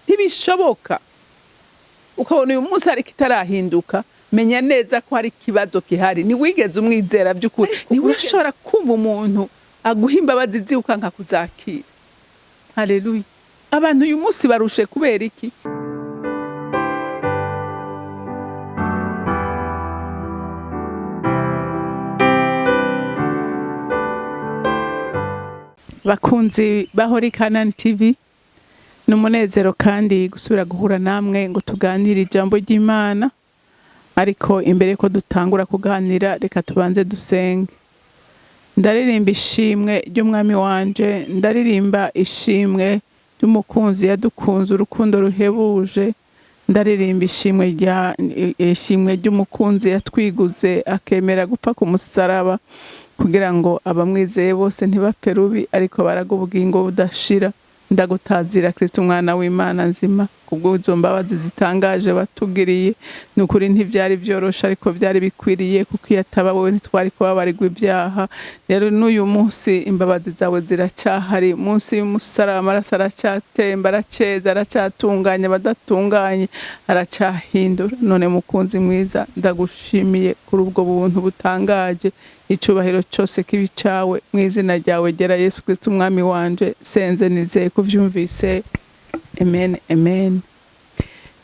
ntibishoboka. Ukabona uyu munsi hari kitarahinduka, menya neza ko hari ikibazo gihari. Ni wigeze umwizera by'ukuri, ni urashobora kumva umuntu aguha imbabazi ziukanka kuzakira. Haleluya. Abantu uyu munsi barushe kubera iki? Bakunzi bahori Kanani TV, numunezero kandi gusubira guhura namwe ngo tuganire ijambo ry'Imana. Ariko imbere ko dutangura kuganira, reka tubanze dusenge. Ndaririmba ishimwe ry'umwami wanje, ndaririmba ishimwe ry'umukunzi yadukunze urukundo ruhebuje, ndaririmba ishimwe ry'umukunzi yatwiguze akemera gupfa ku musaraba kugira ngo abamwizeye bose ntibapfe rubi ariko baraga ubugingo budashira. Ndagutazira Kristo umwana w'Imana nzima kubw'uzo mbabazi zitangaje batugiriye. Nukuri ntivyari byorosha ariko byari bikwiriye, kuko iyo ataba wowe ntitwari kubabarirwa ibyaha. Rero n'uyu munsi imbabazi zawe ziracyahari. Munsi y'umusaraba amaraso aracyatemba, araceza, aracyatunganya abadatunganye, aracyahindura. None mukunzi mwiza, ndagushimiye kuri ubwo buntu butangaje. Icubahiro cyose kibi cyawe mu izina ryawe gera Yesu Kristo umwami wanje, senze nizeye kuvyumvise. Amen, amen.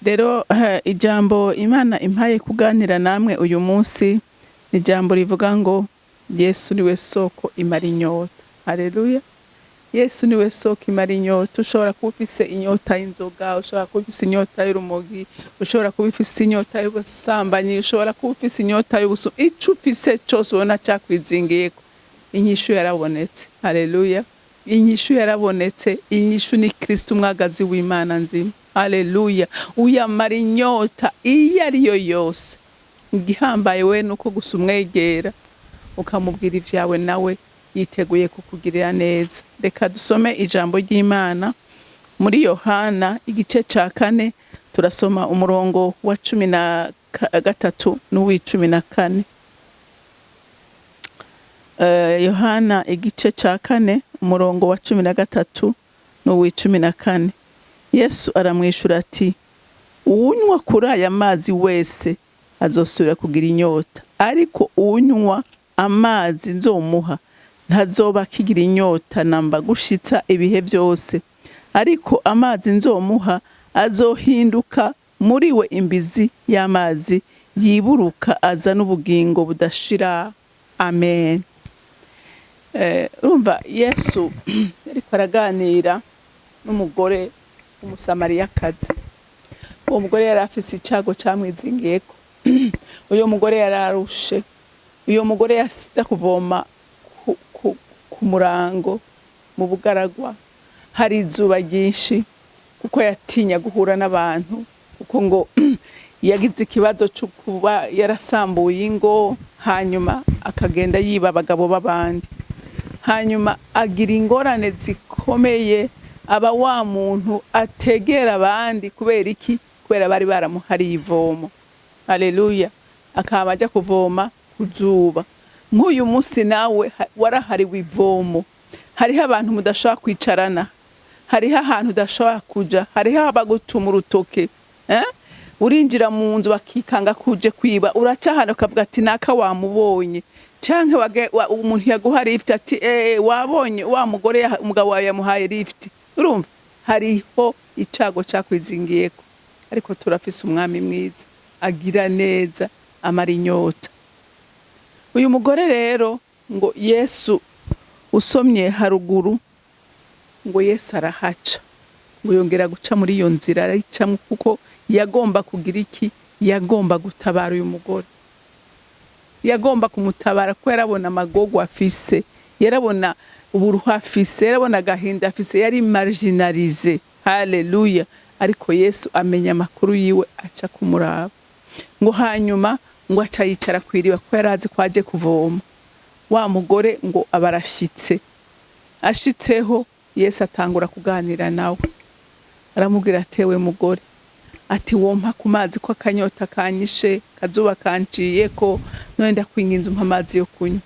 Rero ijambo Imana impaye kuganira namwe uyu munsi ni ijambo rivuga ngo Yesu niwe soko imara inyota. Haleluya. Yesu niwe soko imara inyota. Ushobora kuba ufise inyota y'inzoga, ushobora kuba ufise inyota y'urumogi, ushobora kuba ufise inyota y'ubusambanyi, ushobora kuba ufise inyota y'ubusu. Ico ufise cyose ubona cyakwizingiyeko, inyishu yarabonetse. Haleluya. Inyishu yarabonetse. Inyishu ni Kristo umwagazi w'Imana nzima. Haleluya. Uyamara inyota iyo ariyo yose. Igihambaye we nuko gusa umwegera ukamubwira ivyawe, nawe yiteguye kukugirira neza. Reka dusome ijambo ry'Imana muri Yohana igice ca 4, turasoma umurongo wa 13 n'uw'14. Yohana igice ca 4 umurongo wa 13 n'uw'14. Yesu aramwishura ati, unywa kuri aya mazi wese azosubira kugira inyota, ariko unywa amazi nzomuha ntazoba kigira inyota namba gushitsa ibihe byose. Ariko amazi nzomuha azohinduka muri we imbizi y'amazi yiburuka azana ubugingo budashira. Amen. Urumva Yesu ariko araganira n'umugore w'umusamariyakazi. Uwo mugore yari afise icago camwizingiyeko. Uyo mugore yararushe. Uyo mugore yasita kuvoma ku murango mu bugaragwa, hari izuba ryinshi, kuko yatinya guhura n'abantu, kuko ngo yagize ikibazo cyo kuba yarasambuye ingo, hanyuma akagenda yiba abagabo b'abandi, hanyuma agira ingorane zikomeye, aba wa muntu ategera abandi. Kubera iki? Kubera bari baramuhariye ivomo. Haleluya. Akaba ajya kuvoma kuzuba. Nk'uyu munsi nawe warahariwe ivomo. Hariho abantu mudashobora kwicarana, hariho ahantu udashobora kuja, hariho abagutuma urutoke. Urinjira mu nzu bakikanga kuje kwiba, uracahana ukavuga ati naka wamubonye, canke umuntu yaguha lift ati wabonye wa mugore umugabo wawe yamuhaye lift. Urumva hariho icago cakwizingiyeko. Ariko turafise umwami mwiza agira neza, amara inyota. Uyu mugore rero ngo Yesu usomye haruguru ngo Yesu arahaca, ngo yongera guca muri iyo nzira arayicamwe, kuko yagomba kugira iki? Yagomba gutabara uyu mugore. Yagomba kumutabara kuko yarabona amagogo afise, yarabona uburuhu afise, yarabona agahinda afise, yari marginalize. Haleluya. Ariko Yesu amenya amakuru yiwe, aca kumuraba. Ngo hanyuma ngo aca yicara kwiriba, kuko yarazi ko aje kuvoma. Wa mugore ngo abarashitse. Ashitseho Yesu atangura kuganira nawe. Aramubwira atewe mugore, ati wompa ku mazi ko akanyota kanyishe, kazuba kanciyeko, none ndakwinginze umpa amazi yo kunywa.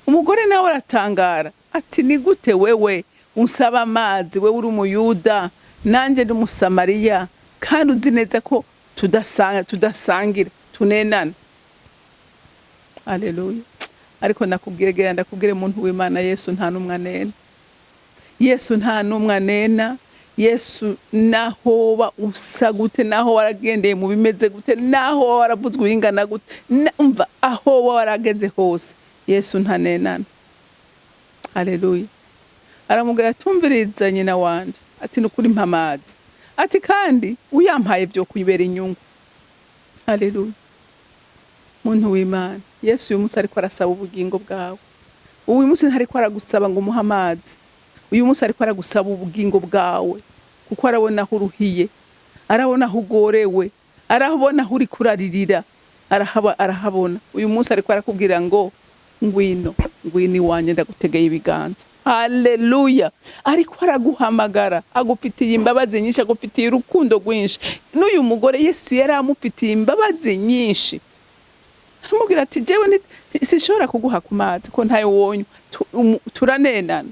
Umugore nawe aratangara ati ni gute wewe unsaba amazi, wewe uri umuyuda, nanje ndi umusamariya kandi uzi neza ko tudasangira tunenana. Haleluya. Ariko ndakubwire muntu w'Imana, Yesu nta numwe anena. Yesu nta numwe anena. Yesu naho usa gute, naho waragendeye mu bimeze gute, naho waravuzwe ingana gute, umva aho warageze hose, Yesu ntanenana. Haleluya. Aramubwira tumviriza nyina wanje, ati nukuri mpamazi, ati kandi uyampaye byo kuyibera inyungu. Haleluya. Muntu w'Imana, Yesu uyu munsi ariko arasaba ubugingo bwawe. Uyu munsi ariko aragusaba ngo umuhe amazi. Uyu munsi ariko aragusaba ubugingo bwawe, kuko arabona aho uruhiye, arabona aho ugorewe, arabona aho uri kuraririra, arahabona. Uyu munsi ariko arakubwira ngo ngwino iwanjye ndagutegeye ibiganza. Haleluya. Ariko araguhamagara, agufitiye imbabazi nyinshi, agufitiye urukundo rwinshi. N'uyu mugore Yesu yari amufitiye imbabazi nyinshi. Aramubwira ati jewe sishobora kuguha ku mazi ko ntayo wonywa, turanenana.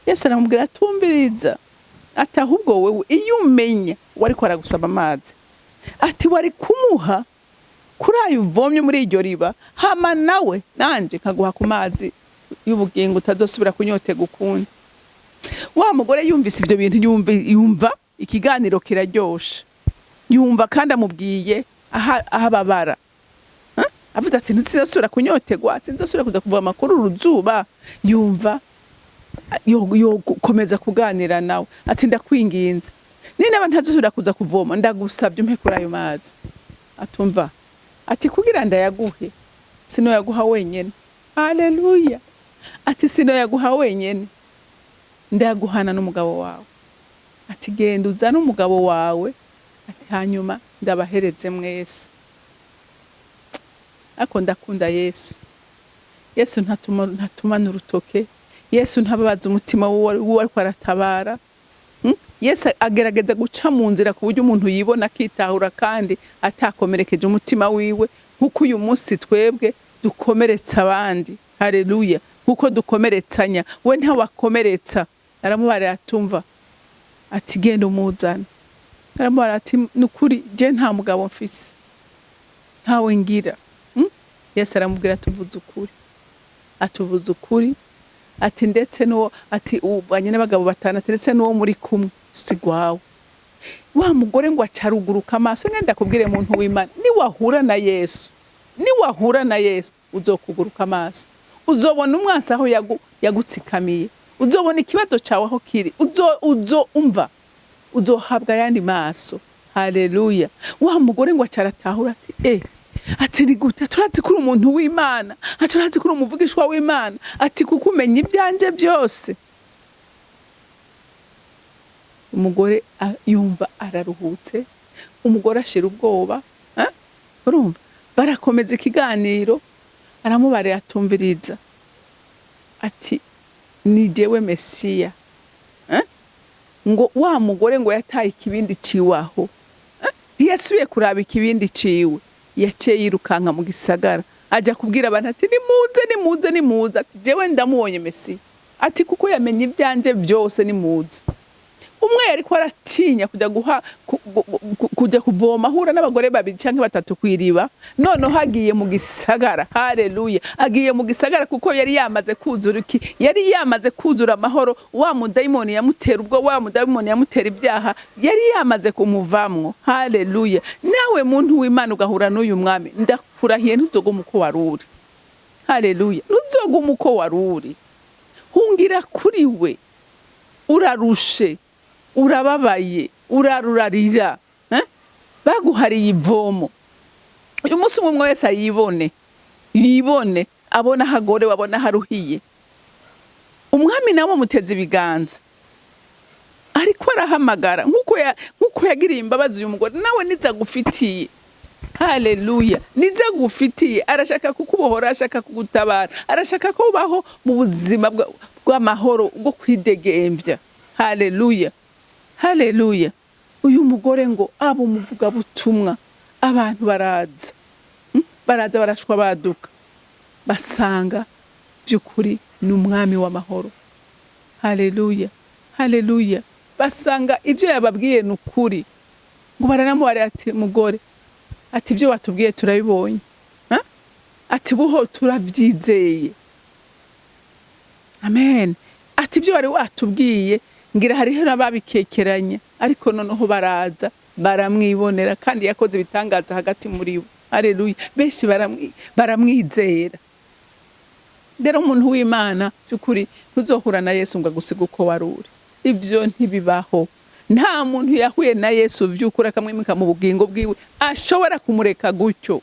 Yesu aramubwira atumbiriza, ati ahubwo wewe iyo umenya wari ko aragusaba amazi, ati wari kumuha kuri ayo uvomye muri iryo riba, hama nawe nanje nkaguha ku mazi y'ubugingo utazosubira kunyotega ukundi. Wa mugore yumvise ibyo bintu, yumva ikiganiro kiraryoshe, yumva kandi amubwiye ahababara. Avuga ati ntizosubira kunyotegwa, sinzosubira kuza kuvoma kuri uruzuba. Yumva yo komeza kuganira nawe, ati ndakwinginze ninaba ntazosubira kuza kuvoma, ndagusabye umpe kuri ayo mazi. Atumva ati kugira ndayaguhe, sino yaguha wenyene. Haleluya. Ati sino yaguha wenyene, ndayaguhana n'umugabo wawe. Ati genda uzana umugabo wawe, ati hanyuma ndabahereze mwese. Ako ndakunda Yesu. Yesu ntatumana urutoke. Yesu ntababaza umutima w'uwo ariko aratabara. Yesu agerageza guca mu nzira ku buryo umuntu yibona akitahura kandi atakomerekeje umutima wiwe, nkuko uyu munsi twebwe dukomeretsa abandi. Haleluya. Nkuko dukomeretsanya, we ntawakomeretsa. Aramubara atumva, ati genda umuzana. Aramubara ati nukuri je nta mugabo mfise, ntawe ngira. Yesu aramubwira atuvuze ukuri. Atuvuze ukuri. Ati ndetse no ati ubanye n'abagabo batanu, ndetse no muri kumwe sigwawe. Wa mugore ngo acaruguruka amaso. Ngenda kubwire muntu w'Imana, ni wahura na Yesu uzokuguruka amaso. Uzobona umwasa aho yagutsikamiye. Uzobona ikibazo cyawe aho kiri. Umva uzohabwa yandi maso. Haleluya. Wa mugore ngo acaratahura ati ati ni gute turazi kuri umuntu w'Imana, aturazi kuri umuvugishwa w'Imana, ati kuko umenya ibyanje byose. Umugore yumva araruhutse, umugore ashira ubwoba. Urumva barakomeza ikiganiro, aramubare atumviriza, ati ni jewe Mesiya. Ngo wa mugore ngo yataye ikibindi ciwaho, ntiyasubiye kuraba ikibindi ciwe. Yaciye yirukanka mu gisagara ajya kubwira abantu ati nimuze, ati jewe ndamubonye Mesiya, ati kuko yamenye ibyanje byose, nimuze. Umwe yari ko aratinya kujya kuvoma, ahura n'abagore babiri cyangwa batatu kwiriba, none hagiye mu gisagara. Haleluya. Agiye mu gisagara kuko yari yamaze kuzura amahoro. Wa mudayimoni yamutera ubwo, wa mudayimoni yamutera ibyaha, yari yamaze kumuvamwo. Haleluya. Nawe muntu w'Imana ugahura n'uyu mwami, ndakurahiye ntuzoguma uko waruri. Haleluya. Ntuzoguma uko waruri. Hungira kuri we. Urarushe, urababaye, urarurarira. Baguhariye ivomo. Uyu munsi umwe wese yibone, abona hagore, wabona haruhiye. Umwami nawe muteze ibiganza, ariko arahamagara nkuko yagiriye imbabazi uyu mugore, nawe niza gufitiye. Haleluya. Niza gufitiye, arashaka kukubohora, arashaka kugutabara, arashaka ko ubaho mu buzima bw'amahoro bwo kwidegemvya. Haleluya. Haleluya. Uyu mugore ngo abo muvuga butumwa, abantu baraza barashwa baduka, basanga byukuri ni umwami w'amahoro. Haleluya. Haleluya. basanga ibyo yababwiye nukuri, ngo baranamubare ati mugore, ati ibyo watubwiye turabibonye, ati buho turavyizeye, amen, ati ibyo wari watubwiye ngira hariho n'ababikekeranye, ariko noneho baraza baramwibonera kandi yakoze ibitangaza hagati muri bo. Haleluya, benshi baramwizera. Rero umuntu w'Imana cyukuri ntuzohura na Yesu ngo agusiga uko waruri, ivyo ntibibaho. Nta muntu yahuye na Yesu vy'ukuri akamwimika mu bugingo bwiwe ashobora kumureka gutyo,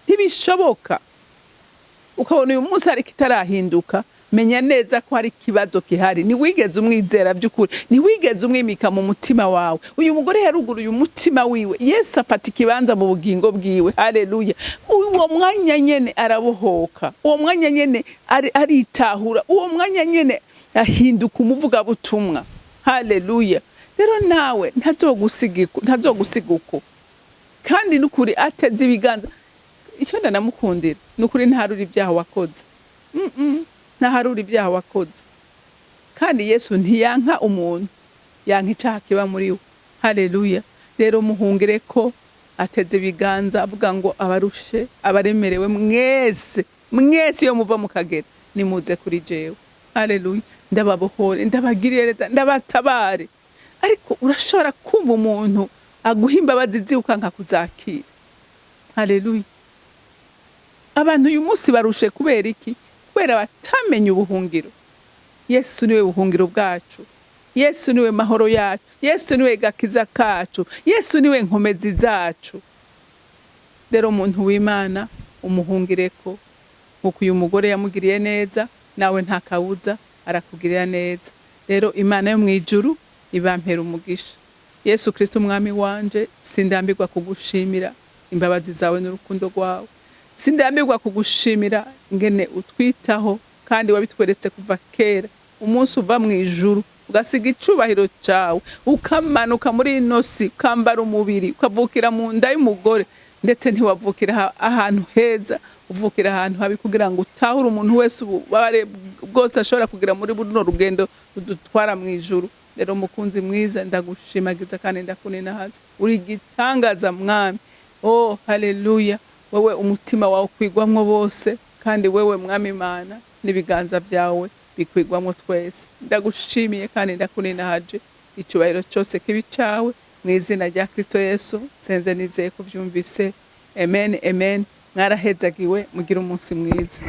ntibishoboka. Ukabona uyu munsi hari kitarahinduka, menya neza ko hari kibazo kihari, ni wigeze umwizera by'ukuri, ni wigeze umwimika mu mutima wawe. Uyu mugore yaruguruye umutima wiwe, Yesu afata ikibanza mu bugingo bwiwe. Haleluya, uwo mwanya nyene arabohoka, uwo mwanya nyene aritahura, uwo mwanya nyene ahinduka umuvuga butumwa. Haleluya, rero nawe ntazogusiga uko, kandi nukuri ateze ibiganza. Icyo ndanamukundira nukuri ntaruri ibyaha wakoze, ntaharura ibyaha wakoze, kandi Yesu ntiyanka umuntu, yanka icyaha kiba muri we. Haleluya, rero muhungire ko ateze ibiganza avuga ngo abarushe abaremerewe mwese iyo muva mu kagera nimuze kuri jewe. Haleluya, ndababohore, ndabagirire, ndabatabare. Ariko urashobora kumva umuntu aguha imbabazi ziukanka kuzakira. Haleluya, abantu uyu munsi barushe kubera iki? Kubera batamenye ubuhungiro. Yesu niwe buhungiro bwacu, Yesu niwe mahoro yacu, Yesu niwe gakiza kacu, Yesu niwe nkomezi zacu. Rero umuntu w'Imana umuhungireko, nkuko uyu mugore yamugiriye neza, nawe nta kabuza arakugirira neza. Rero Imana yo mwijuru ibampera umugisha. Yesu Kristo umwami wanje, sindambirwa kugushimira imbabazi zawe n'urukundo rwawe, sindambirwa kugushimira ingene utwitaho kandi wabitweretse kuva kera. Umunsi uva mu ijuru ugasiga icubahiro cawe, ukamanuka muri inosi, ukambara umubiri, ukavukira mu nda y'umugore, ndetse ntiwavukira ahantu heza, uvukira ahantu habi kugira ngo utahure umuntu wese ububabare bwose ashobora kugira muri buno rugendo rudutwara mu ijuru. Rero mukunzi mwiza, ndagushimagiza kandi ndakuninahaza, uri igitangaza mwami. Oh haleluya, wewe umutima wawe kwigwamwo bose, kandi wewe mwami Imana n'ibiganza byawe bikwigwamwo twese. Ndagushimiye kandi ndakuninahaje, icubahiro cyose kibi cawe mu izina rya Kristo Yesu senze nizeye ko byumvise. Amen, amen. Mwarahezagiwe, mugira umunsi mwiza.